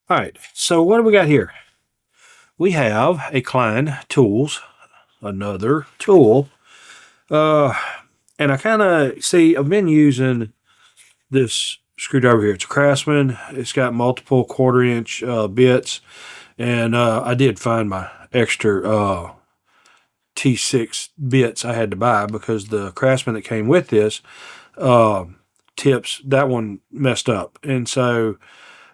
All right, so what do we got here? We have a Klein Tools, another tool. Uh, and I kind of see, I've been using this screwdriver here. It's a Craftsman. It's got multiple quarter-inch bits. And I did find my extra T6 bits I had to buy because the Craftsman that came with this uh, tips, that one messed up. And so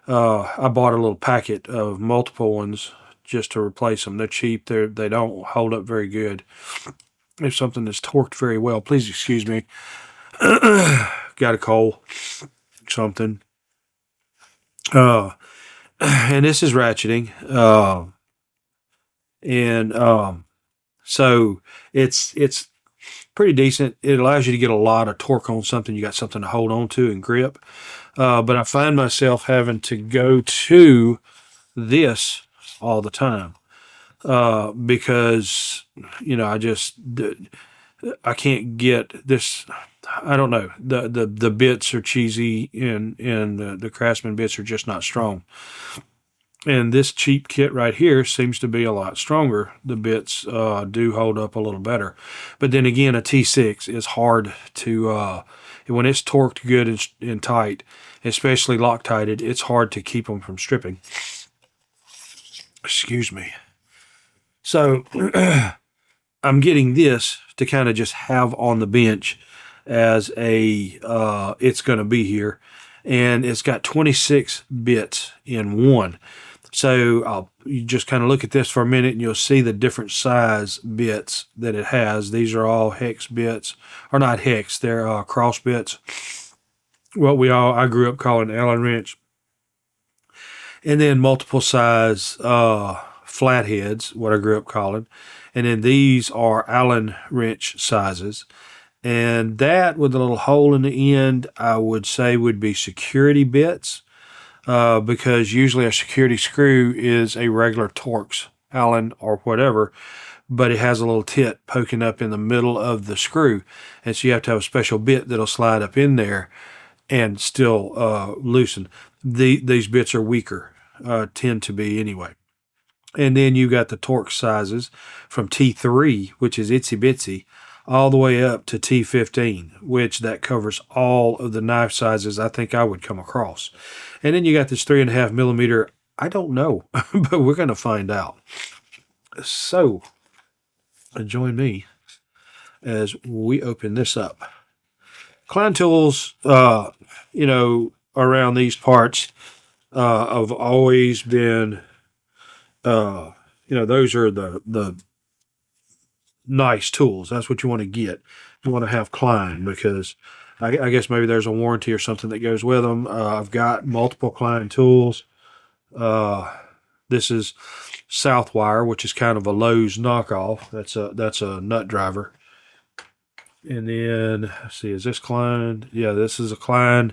I bought a little packet of multiple ones just to replace them. They're cheap. They don't hold up very good. If something that's torqued very well, please excuse me. Got a cold, something. Uh, and this is ratcheting. And so it's pretty decent. It allows you to get a lot of torque on something. You got something to hold on to and grip. But I find myself having to go to this all the time because I can't get this. I don't know. The bits are cheesy and the Craftsman bits are just not strong. And this cheap kit right here seems to be a lot stronger. The bits do hold up a little better. But then again, a T6 is hard to, when it's torqued good and tight, especially Loctited, it's hard to keep them from stripping. Excuse me. So I'm getting this to kind of just have on the bench as it's going to be here. And it's got 26 bits in one. So you just kind of look at this for a minute and you'll see the different size bits that it has. These are all hex bits, or not hex, they're cross bits. I grew up calling Allen wrench. And then multiple size flatheads, what I grew up calling. And then these are Allen wrench sizes. And that with a little hole in the end, I would say would be security bits. Because usually a security screw is a regular Torx, Allen, or whatever, but it has a little tit poking up in the middle of the screw. And so you have to have a special bit that'll slide up in there and still loosen. These bits are weaker, tend to be anyway. And then you got the Torx sizes from T3, which is itsy bitsy, all the way up to T15, which that covers all of the knife sizes I think I would come across. And then you got this 3.5 millimeter. I don't know, but we're going to find out. So join me as we open this up. Klein Tools, around these parts have always been, those are the nice tools. That's what you want to get. You want to have Klein because I guess maybe there's a warranty or something that goes with them. I've got multiple Klein tools. This is Southwire, which is kind of a Lowe's knockoff. That's a nut driver. And then let's see, is this Klein? Yeah, this is a Klein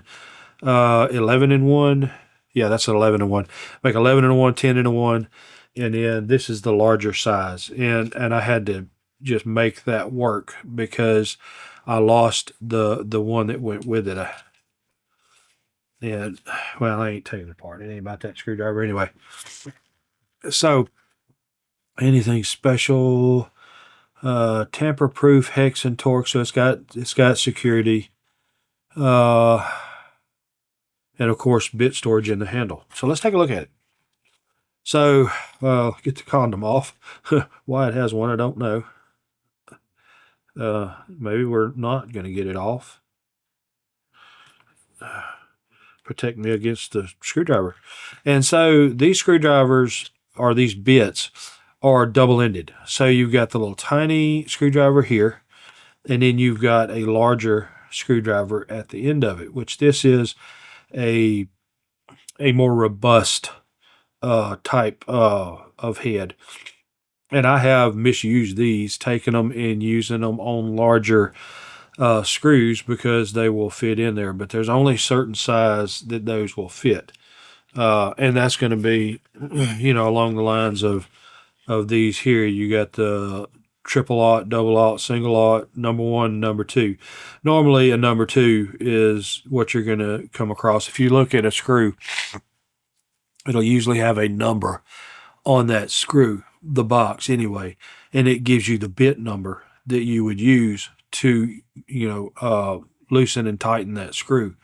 11-in-1. Yeah, that's an 11-in-1. Make 11-in-1, 10-in-1, and then this is the larger size. And I had to just make that work because I lost the one that went with it. And well, I ain't taking it apart. It ain't about that screwdriver anyway. So anything special? Tamper-proof hex and torque. So it's got security. And of course bit storage in the handle. So let's take a look at it. So get the condom off. Why it has one, I don't know. Maybe we're not going to get it off. Protect me against the screwdriver. And so these screwdrivers, or these bits, are double-ended. So you've got the little tiny screwdriver here, and then you've got a larger screwdriver at the end of it, which this is a more robust type of head. And I have misused these, taking them and using them on larger screws because they will fit in there. But there's only certain size that those will fit. And that's going to be, along the lines of these here. You got the triple-aught, double-aught, single-aught, number 1, number 2. Normally a number 2 is what you're going to come across. If you look at a screw, It'll usually have a number on that screw, the box anyway, and it gives you the bit number that you would use to, loosen and tighten that screw.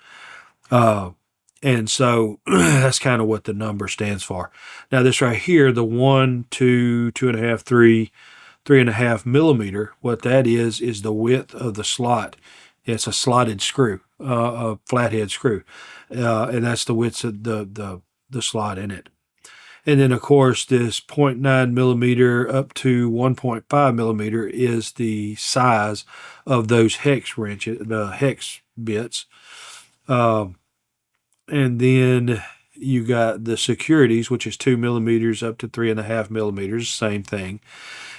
And so that's kind of what the number stands for. Now, this right here, the 1, 2, 2.5, 3, 3.5 millimeter, what that is the width of the slot. It's a slotted screw, a flathead screw, and that's the width of the slot in it. And then, of course, this 0.9 millimeter up to 1.5 millimeter is the size of those hex wrenches, the hex bits. And then you got the securities, which is 2 millimeters up to 3.5 millimeters, same thing.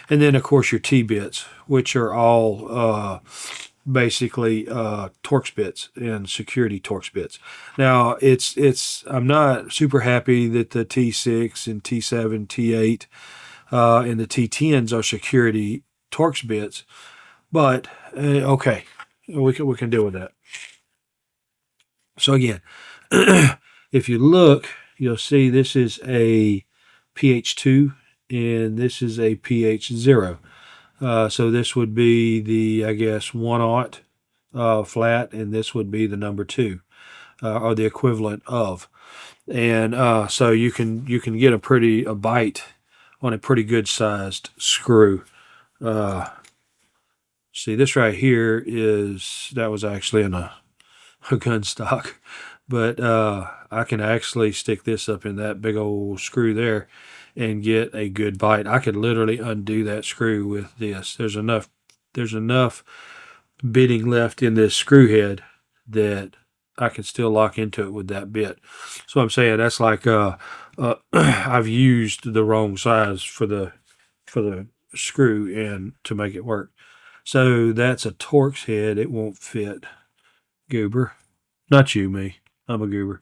And then, of course, your T-bits, which are all basically Torx bits and security Torx bits. Now, I'm not super happy that the T6 and T7, T8, and the T10s are security Torx bits, but okay, we can deal with that. So again, if you look, you'll see this is a pH2 and this is a pH0. So this would be the, I guess, 1/0 flat, and this would be the number 2, or the equivalent of. And so you can get a bite on a pretty good sized screw. See, this right here that was actually in a gun stock, but I can actually stick this up in that big old screw there and get a good bite. I could literally undo that screw with this. There's enough bitting left in this screw head that I can still lock into it with that bit. So I'm saying that's like I've used the wrong size for the screw and to make it work. So that's a Torx head. It won't fit. Goober. Not you, me. I'm a goober.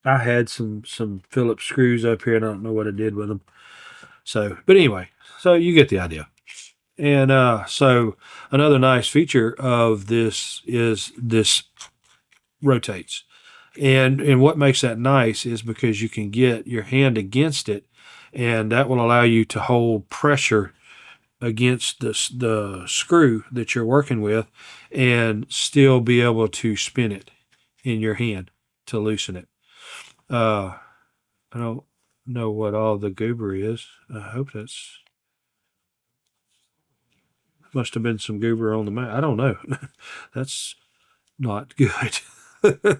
I had some Phillips screws up here, and I don't know what I did with them. So, but anyway, so you get the idea. And so another nice feature of this is this rotates. And what makes that nice is because you can get your hand against it, and that will allow you to hold pressure against the screw that you're working with and still be able to spin it in your hand to loosen it. I don't know what all the goober is. I hope must have been some goober on the mat. I don't know. That's not good.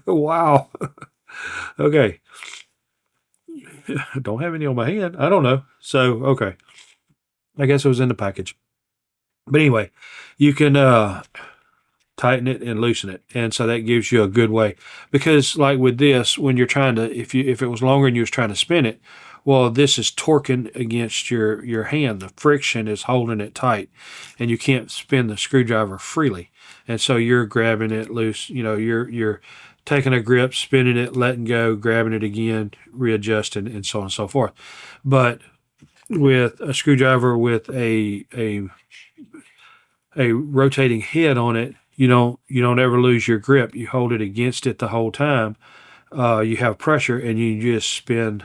Wow. Okay. Don't have any on my hand. I don't know. So, okay. I guess it was in the package. But anyway, you can tighten it and loosen it, and so that gives you a good way. Because like with this, when you're trying to, if it was longer and you was trying to spin it, well, this is torquing against your hand. The friction is holding it tight, and you can't spin the screwdriver freely. And so you're grabbing it loose. You're taking a grip, spinning it, letting go, grabbing it again, readjusting, and so on and so forth. But with a screwdriver with a rotating head on it, you don't ever lose your grip. You hold it against it the whole time. You have pressure, and you just spin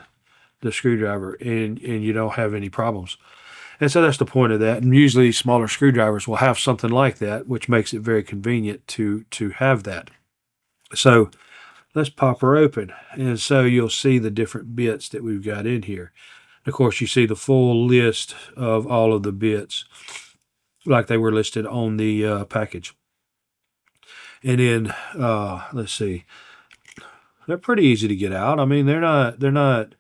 the screwdriver, and you don't have any problems. And so that's the point of that. And usually smaller screwdrivers will have something like that, which makes it very convenient to have that. So let's pop her open. And so you'll see the different bits that we've got in here. Of course, you see the full list of all of the bits like they were listed on the package. And then let's see, they're pretty easy to get out. I mean, they're not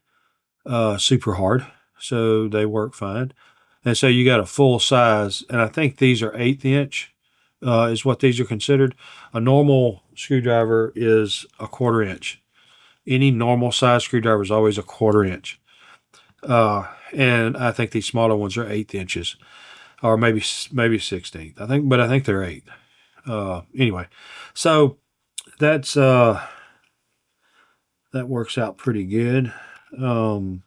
super hard, so they work fine. And so you got a full size, and I think these are 1/8 inch is what these are considered. A normal screwdriver is a 1/4 inch. Any normal size screwdriver is always a 1/4 inch. And I think these smaller ones are 1/8 inches, or maybe 16th. I think they're 8. Anyway, so that's that works out pretty good. And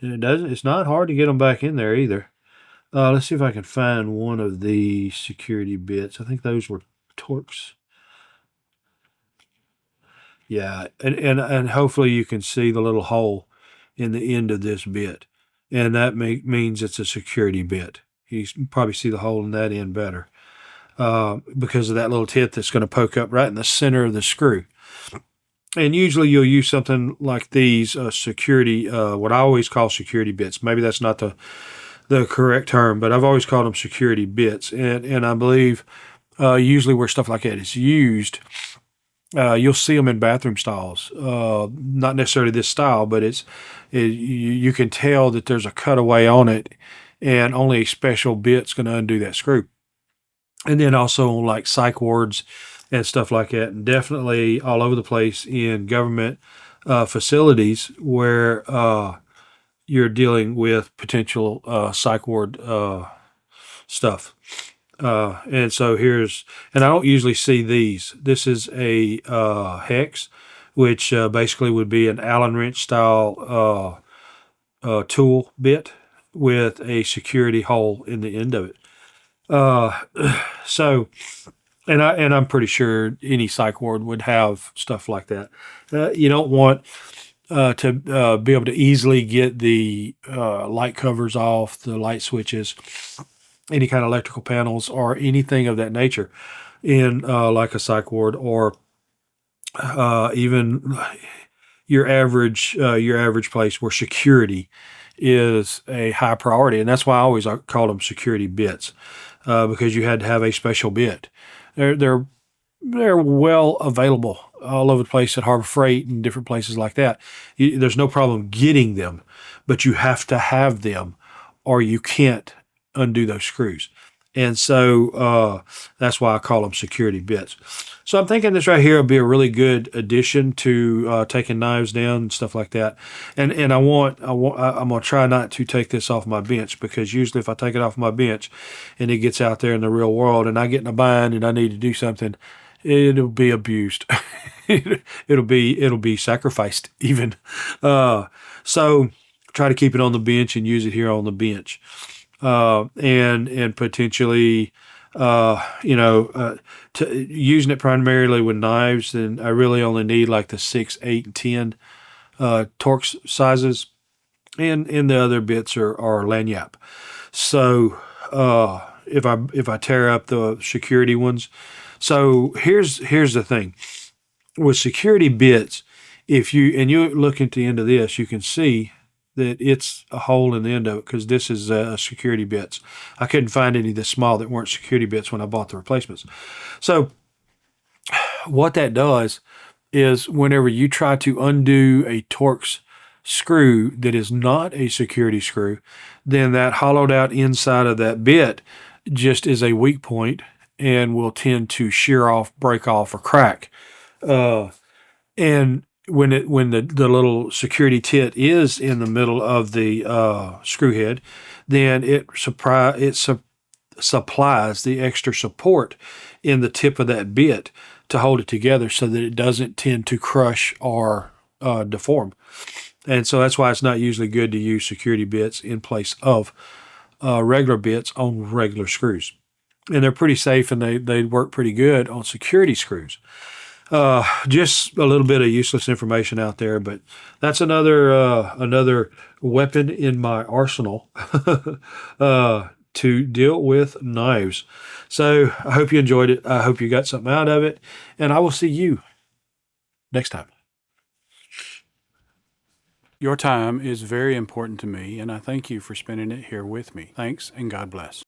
it's not hard to get them back in there either. Let's see if I can find one of the security bits. I think those were Torx. Yeah, and hopefully you can see the little hole in the end of this bit, and that means it's a security bit. You can probably see the hole in that end better because of that little tip that's going to poke up right in the center of the screw. And usually you'll use something like these security, what I always call security bits. Maybe that's not the correct term, but I've always called them security bits. And I believe usually where stuff like that is used, you'll see them in bathroom stalls. Not necessarily this style, but you can tell that there's a cutaway on it, and only a special bit's going to undo that screw. And then also on like psych wards and stuff like that, and definitely all over the place in government facilities where you're dealing with potential psych ward stuff. And so and I don't usually see these. This is a hex, which basically would be an Allen wrench style tool bit with a security hole in the end of it. So, and I'm pretty sure any psych ward would have stuff like that. You don't want to be able to easily get the light covers off, the light switches, any kind of electrical panels, or anything of that nature in like a psych ward, or even your average place where security is a high priority. And that's why I always call them security bits, because you had to have a special bit. They're well available all over the place at Harbor Freight and different places like that. There's no problem getting them, but you have to have them or you can't undo those screws. And so that's why I call them security bits. So I'm thinking this right here will be a really good addition to taking knives down and stuff like that. And I'm gonna try not to take this off my bench, because usually if I take it off my bench and it gets out there in the real world and I get in a bind and I need to do something, it'll be abused. it'll be sacrificed even. So try to keep it on the bench and use it here on the bench. And potentially, using it primarily with knives, then I really only need like the 6, 8, and 10 Torx sizes, and the other bits are lanyap. So if I tear up the security ones, so here's the thing with security bits. If you look at the end of this, you can see that it's a hole in the end of it, because this is security bits. I couldn't find any this small that weren't security bits when I bought the replacements. So what that does is whenever you try to undo a Torx screw that is not a security screw, then that hollowed out inside of that bit just is a weak point and will tend to shear off, break off, or crack. And when the little security tit is in the middle of the screw head, then it supplies the extra support in the tip of that bit to hold it together so that it doesn't tend to crush or deform. And so that's why it's not usually good to use security bits in place of regular bits on regular screws. And they're pretty safe, and they work pretty good on security screws. Just a little bit of useless information out there, but that's another weapon in my arsenal to deal with knives. So I hope you enjoyed it. I hope you got something out of it, and I will see you next time. Your time is very important to me, and I thank you for spending it here with me. Thanks, and God bless.